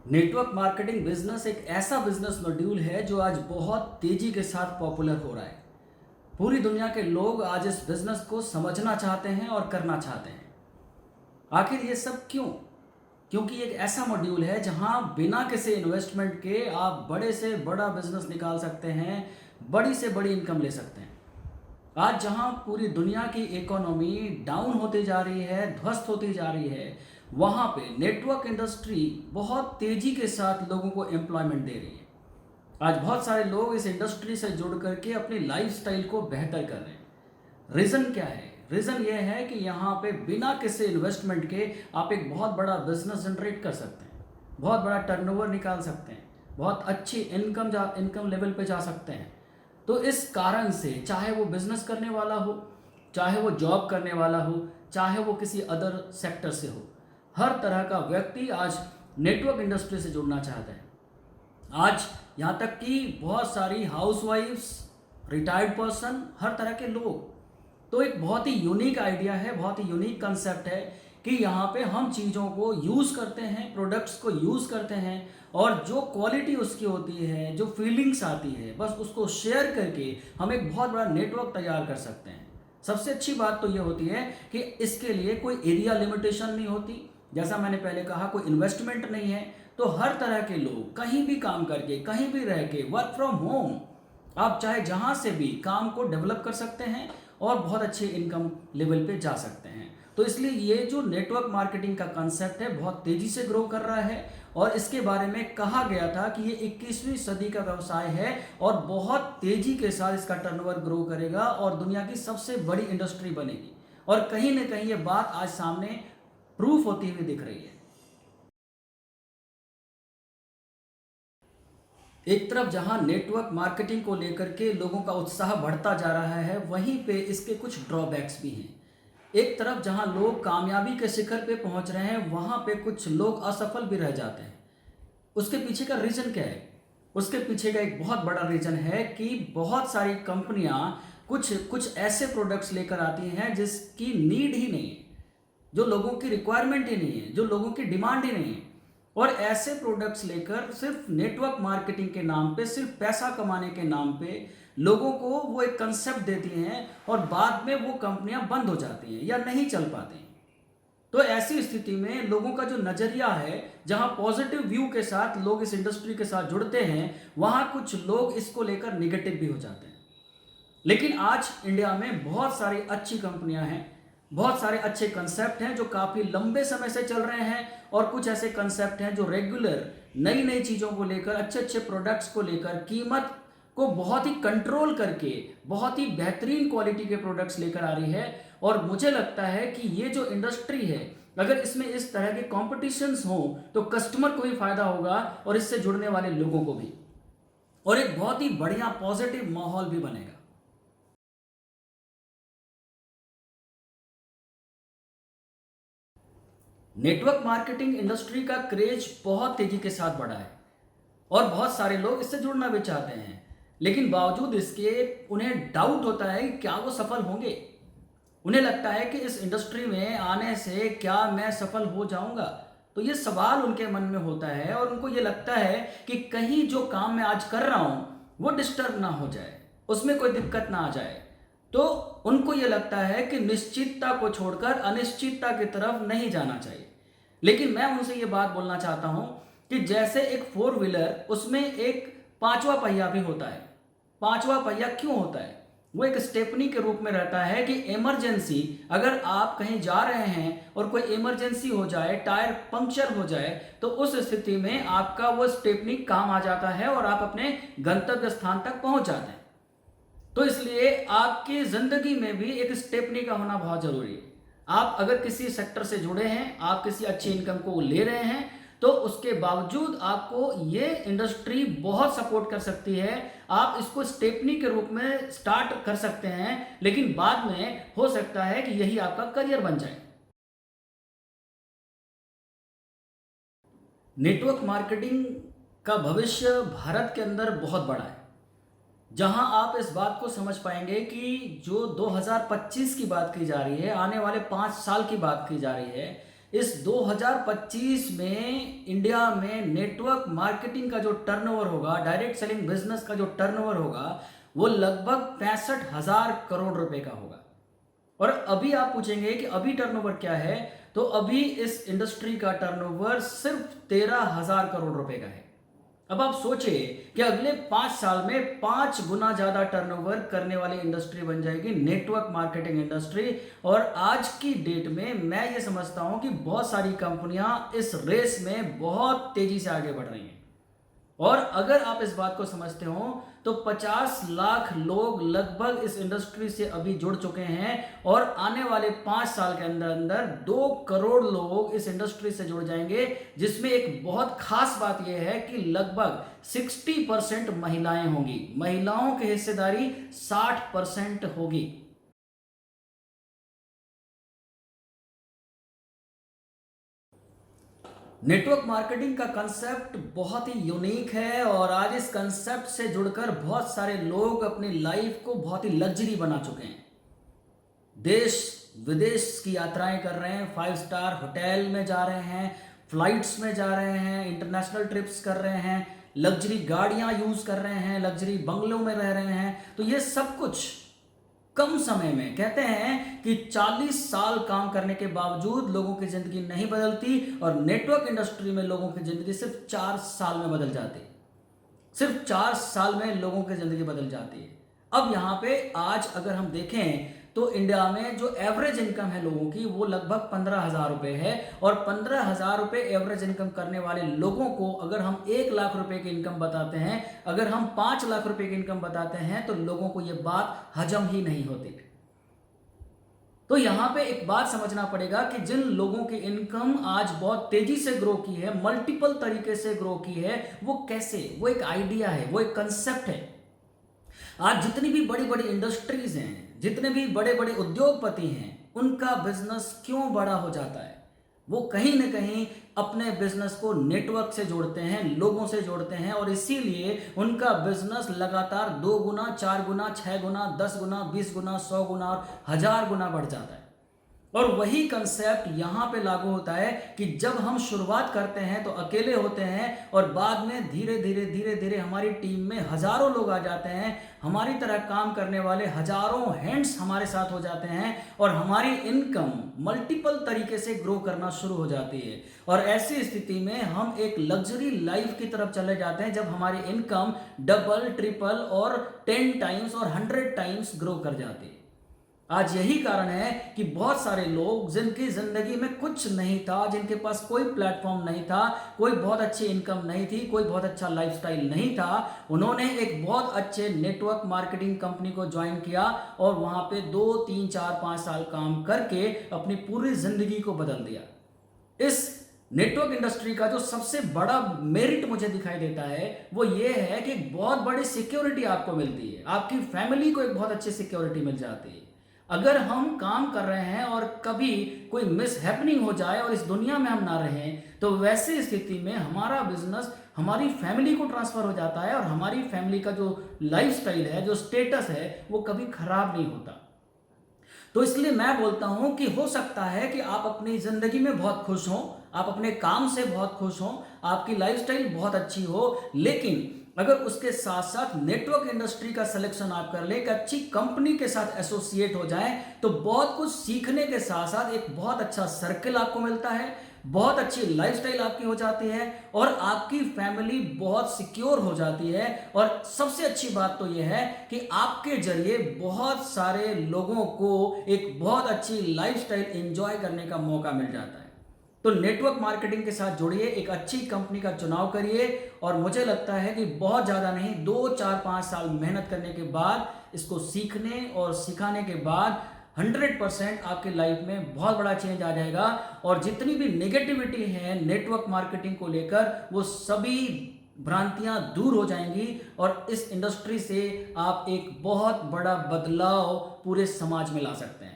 Network marketing business एक ऐसा business module है जो आज बहुत तेजी के साथ पॉपुलर हो रहा है। पूरी दुनिया के लोग आज इस बिजनेस को समझना चाहते हैं और करना चाहते हैं। आखिर ये सब क्यों? क्योंकि एक ऐसा मॉड्यूल है जहां बिना किसी इन्वेस्टमेंट के आप बड़े से बड़ा बिजनेस निकाल सकते हैं, बड़ी से बड़ी इनकम ले सकते हैं। आज जहां पूरी दुनिया की इकोनॉमी डाउन होती जा रही है, ध्वस्त होती जा रही है, वहां पे नेटवर्क इंडस्ट्री बहुत तेजी के साथ लोगों को एम्प्लॉयमेंट दे रही है। आज बहुत सारे लोग इस इंडस्ट्री से जुड़ करके अपनी लाइफस्टाइल को बेहतर कर रहे हैं। रीज़न क्या है? रीज़न ये है कि यहाँ पे बिना किसी इन्वेस्टमेंट के आप एक बहुत बड़ा बिजनेस जनरेट कर सकते हैं, बहुत बड़ा टर्नओवर निकाल सकते हैं, बहुत अच्छी इनकम लेवल पे जा सकते हैं। तो इस कारण से चाहे वो बिजनेस करने वाला हो, चाहे वो जॉब करने वाला हो, चाहे वो किसी अदर सेक्टर से हो, हर तरह का व्यक्ति आज नेटवर्क इंडस्ट्री से जुड़ना चाहता है। आज यहाँ तक कि बहुत सारी हाउसवाइफ्स, रिटायर्ड पर्सन, हर तरह के लोग। तो एक बहुत ही यूनिक आइडिया है, बहुत ही यूनिक कंसेप्ट है कि यहाँ पे हम चीज़ों को यूज़ करते हैं, प्रोडक्ट्स को यूज़ करते हैं और जो क्वालिटी उसकी होती है, जो फीलिंग्स आती है, बस उसको शेयर करके हम एक बहुत बड़ा नेटवर्क तैयार कर सकते हैं। सबसे अच्छी बात तो ये होती है कि इसके लिए कोई एरिया लिमिटेशन नहीं होती। जैसा मैंने पहले कहा, कोई इन्वेस्टमेंट नहीं है। तो हर तरह के लोग कहीं भी काम करके, कहीं भी रह के, वर्क फ्रॉम होम, आप चाहे जहां से भी काम को डेवलप कर सकते हैं और बहुत अच्छे इनकम लेवल पे जा सकते हैं। तो इसलिए ये जो नेटवर्क मार्केटिंग का कंसेप्ट है बहुत तेजी से ग्रो कर रहा है और इसके बारे में कहा गया था कि ये 21वीं सदी का व्यवसाय है और बहुत तेजी के साथ इसका टर्नओवर ग्रो करेगा और दुनिया की सबसे बड़ी इंडस्ट्री बनेगी। और कहीं ना कहीं ये बात आज सामने प्रूफ होती हुई दिख रही है। एक तरफ जहां नेटवर्क मार्केटिंग को लेकर के लोगों का उत्साह बढ़ता जा रहा है, वहीं पे इसके कुछ ड्रॉबैक्स भी हैं। एक तरफ जहां लोग कामयाबी के शिखर पे पहुंच रहे हैं, वहां पे कुछ लोग असफल भी रह जाते हैं। उसके पीछे का रीजन क्या है? उसके पीछे का एक बहुत बड़ा रीजन है कि बहुत सारी कंपनियां कुछ कुछ ऐसे प्रोडक्ट्स लेकर आती हैं जिसकी नीड ही नहीं है, जो लोगों की रिक्वायरमेंट ही नहीं है, जो लोगों की डिमांड ही नहीं है। और ऐसे प्रोडक्ट्स लेकर सिर्फ नेटवर्क मार्केटिंग के नाम पे, सिर्फ पैसा कमाने के नाम पे लोगों को वो एक कंसेप्ट देती हैं और बाद में वो कंपनियां बंद हो जाती हैं या नहीं चल पाती हैं। तो ऐसी स्थिति में लोगों का जो नजरिया है, जहां पॉजिटिव व्यू के साथ लोग इस इंडस्ट्री के साथ जुड़ते हैं, वहां कुछ लोग इसको लेकर निगेटिव भी हो जाते हैं। लेकिन आज इंडिया में बहुत सारी अच्छी कंपनियां हैं, बहुत सारे अच्छे कंसेप्ट हैं जो काफ़ी लंबे समय से चल रहे हैं और कुछ ऐसे कंसेप्ट हैं जो रेगुलर नई नई चीज़ों को लेकर, अच्छे अच्छे प्रोडक्ट्स को लेकर, कीमत को बहुत ही कंट्रोल करके बहुत ही बेहतरीन क्वालिटी के प्रोडक्ट्स लेकर आ रही है। और मुझे लगता है कि ये जो इंडस्ट्री है, अगर इसमें इस तरह के कॉम्पिटिशन्स हों तो कस्टमर को भी फायदा होगा और इससे जुड़ने वाले लोगों को भी, और एक बहुत ही बढ़िया पॉजिटिव माहौल भी बनेगा। नेटवर्क मार्केटिंग इंडस्ट्री का क्रेज बहुत तेजी के साथ बढ़ा है और बहुत सारे लोग इससे जुड़ना भी चाहते हैं, लेकिन बावजूद इसके उन्हें डाउट होता है कि क्या वो सफल होंगे। उन्हें लगता है कि इस इंडस्ट्री में आने से क्या मैं सफल हो जाऊंगा। तो ये सवाल उनके मन में होता है और उनको ये लगता है कि कहीं जो काम मैं आज कर रहा हूं वो डिस्टर्ब ना हो जाए, उसमें कोई दिक्कत ना आ जाए। तो उनको ये लगता है कि निश्चितता को छोड़कर अनिश्चितता की तरफ नहीं जाना चाहिए। लेकिन मैं उनसे ये बात बोलना चाहता हूं कि जैसे एक फोर व्हीलर, उसमें एक पांचवा पहिया भी होता है। पांचवा पहिया क्यों होता है? वो एक स्टेपनी के रूप में रहता है कि इमरजेंसी, अगर आप कहीं जा रहे हैं और कोई इमरजेंसी हो जाए, टायर पंक्चर हो जाए, तो उस स्थिति में आपका वो स्टेपनी काम आ जाता है और आप अपने गंतव्य स्थान तक पहुंच जाते हैं। तो इसलिए आपकी जिंदगी में भी एक स्टेपनी का होना बहुत जरूरी है। आप अगर किसी सेक्टर से जुड़े हैं, आप किसी अच्छी इनकम को ले रहे हैं, तो उसके बावजूद आपको ये इंडस्ट्री बहुत सपोर्ट कर सकती है। आप इसको स्टेपनी के रूप में स्टार्ट कर सकते हैं, लेकिन बाद में हो सकता है कि यही आपका करियर बन जाए। नेटवर्क मार्केटिंग का भविष्य भारत के अंदर बहुत बड़ा है, जहां आप इस बात को समझ पाएंगे कि जो 2025 की बात की जा रही है, आने वाले 5 साल की बात की जा रही है, इस 2025 में इंडिया में नेटवर्क मार्केटिंग का जो टर्नओवर होगा, डायरेक्ट सेलिंग बिजनेस का जो टर्नओवर होगा, वो लगभग 65,000 करोड़ रुपए का होगा। और अभी आप पूछेंगे कि अभी टर्नओवर क्या है, तो अभी इस इंडस्ट्री का टर्नओवर सिर्फ 13,000 करोड़ रुपए का है। अब आप सोचिए कि अगले 5 साल में 5 गुना ज्यादा टर्नओवर करने वाली इंडस्ट्री बन जाएगी नेटवर्क मार्केटिंग इंडस्ट्री। और आज की डेट में मैं ये समझता हूं कि बहुत सारी कंपनियां इस रेस में बहुत तेजी से आगे बढ़ रही हैं। और अगर आप इस बात को समझते हो तो 50 लाख लोग लगभग इस इंडस्ट्री से अभी जुड़ चुके हैं और आने वाले 5 साल के अंदर अंदर 2 करोड़ लोग इस इंडस्ट्री से जुड़ जाएंगे, जिसमें एक बहुत खास बात यह है कि लगभग 60% महिलाएं होंगी। महिलाओं की हिस्सेदारी 60% होगी। नेटवर्क मार्केटिंग का कंसेप्ट बहुत ही यूनिक है और आज इस कंसेप्ट से जुड़कर बहुत सारे लोग अपनी लाइफ को बहुत ही लग्जरी बना चुके हैं। देश विदेश की यात्राएं कर रहे हैं, 5 स्टार होटल में जा रहे हैं, फ्लाइट्स में जा रहे हैं, इंटरनेशनल ट्रिप्स कर रहे हैं, लग्जरी गाड़ियां यूज कर रहे हैं, लग्जरी बंगलों में रह रहे हैं। तो ये सब कुछ कम समय में, कहते हैं कि 40 साल काम करने के बावजूद लोगों की जिंदगी नहीं बदलती, और नेटवर्क इंडस्ट्री में लोगों की जिंदगी सिर्फ 4 साल में बदल जाती है। सिर्फ 4 साल में लोगों की जिंदगी बदल जाती है। अब यहां पे आज अगर हम देखें तो इंडिया में जो एवरेज इनकम है लोगों की वो लगभग 15,000 रुपए है। और 15,000 रुपए एवरेज इनकम करने वाले लोगों को अगर हम 1 लाख रुपए की इनकम बताते हैं, अगर हम 5 लाख रुपए की इनकम बताते हैं, तो लोगों को ये बात हजम ही नहीं होती। तो यहां पे एक बात समझना पड़ेगा कि जिन लोगों की इनकम आज बहुत तेजी से ग्रो की है, मल्टीपल तरीके से ग्रो की है, वो कैसे, वो एक आइडिया है, वो एक कंसेप्ट है। आज जितनी भी बड़ी बड़ी इंडस्ट्रीज हैं, जितने भी बड़े बड़े उद्योगपति हैं, उनका बिजनेस क्यों बड़ा हो जाता है? वो कहीं ना कहीं अपने बिजनेस को नेटवर्क से जोड़ते हैं, लोगों से जोड़ते हैं, और इसीलिए उनका बिजनेस लगातार 2 गुना, 4 गुना, 6 गुना, 10 गुना, 20 गुना, 100 गुना और 1000 गुना बढ़ जाता है। और वही कंसेप्ट यहां पे लागू होता है कि जब हम शुरुआत करते हैं तो अकेले होते हैं, और बाद में धीरे धीरे धीरे धीरे हमारी टीम में हजारों लोग आ जाते हैं, हमारी तरह काम करने वाले हजारों हैंड्स हमारे साथ हो जाते हैं, और हमारी इनकम मल्टीपल तरीके से ग्रो करना शुरू हो जाती है। और ऐसी स्थिति में हम एक लग्जरी लाइफ की तरफ चले जाते हैं, जब हमारी इनकम डबल, ट्रिपल और 10 टाइम्स और 100 टाइम्स ग्रो कर जाती है। आज यही कारण है कि बहुत सारे लोग जिनकी जिंदगी में कुछ नहीं था, जिनके पास कोई प्लेटफॉर्म नहीं था, कोई बहुत अच्छी इनकम नहीं थी, कोई बहुत अच्छा लाइफस्टाइल नहीं था, उन्होंने एक बहुत अच्छे नेटवर्क मार्केटिंग कंपनी को ज्वाइन किया और वहां पे 2, 3, 4, 5 साल काम करके अपनी पूरी जिंदगी को बदल दिया। इस नेटवर्क इंडस्ट्री का जो सबसे बड़ा मेरिट मुझे दिखाई देता है वो ये है कि एक बहुत बड़ी सिक्योरिटी आपको मिलती है, आपकी फैमिली को एक बहुत अच्छी सिक्योरिटी मिल जाती है। अगर हम काम कर रहे हैं और कभी कोई मिस हैपनिंग हो जाए और इस दुनिया में हम ना रहें, तो वैसी स्थिति में हमारा बिजनेस हमारी फैमिली को ट्रांसफर हो जाता है, और हमारी फैमिली का जो लाइफस्टाइल है, जो स्टेटस है, वो कभी खराब नहीं होता। तो इसलिए मैं बोलता हूं कि हो सकता है कि आप अपनी जिंदगी में बहुत खुश हो, आप अपने काम से बहुत खुश हो, आपकी लाइफस्टाइल बहुत अच्छी हो, लेकिन अगर उसके साथ साथ नेटवर्क इंडस्ट्री का सिलेक्शन आप कर ले, एक अच्छी कंपनी के साथ एसोसिएट हो जाए, तो बहुत कुछ सीखने के साथ साथ एक बहुत अच्छा सर्कल आपको मिलता है, बहुत अच्छी लाइफस्टाइल आपकी हो जाती है, और आपकी फैमिली बहुत सिक्योर हो जाती है। और सबसे अच्छी बात तो यह है कि आपके जरिए बहुत सारे लोगों को एक बहुत अच्छी लाइफस्टाइल एंजॉय करने का मौका मिल जाता है। तो नेटवर्क मार्केटिंग के साथ जुड़िए, एक अच्छी कंपनी का चुनाव करिए, और मुझे लगता है कि बहुत ज़्यादा नहीं, 2, 4, 5 साल मेहनत करने के बाद, इसको सीखने और सिखाने के बाद 100% आपकी लाइफ में बहुत बड़ा चेंज आ जाएगा। और जितनी भी नेगेटिविटी है नेटवर्क मार्केटिंग को लेकर, वो सभी भ्रांतियां दूर हो जाएंगी, और इस इंडस्ट्री से आप एक बहुत बड़ा बदलाव पूरे समाज में ला सकते हैं।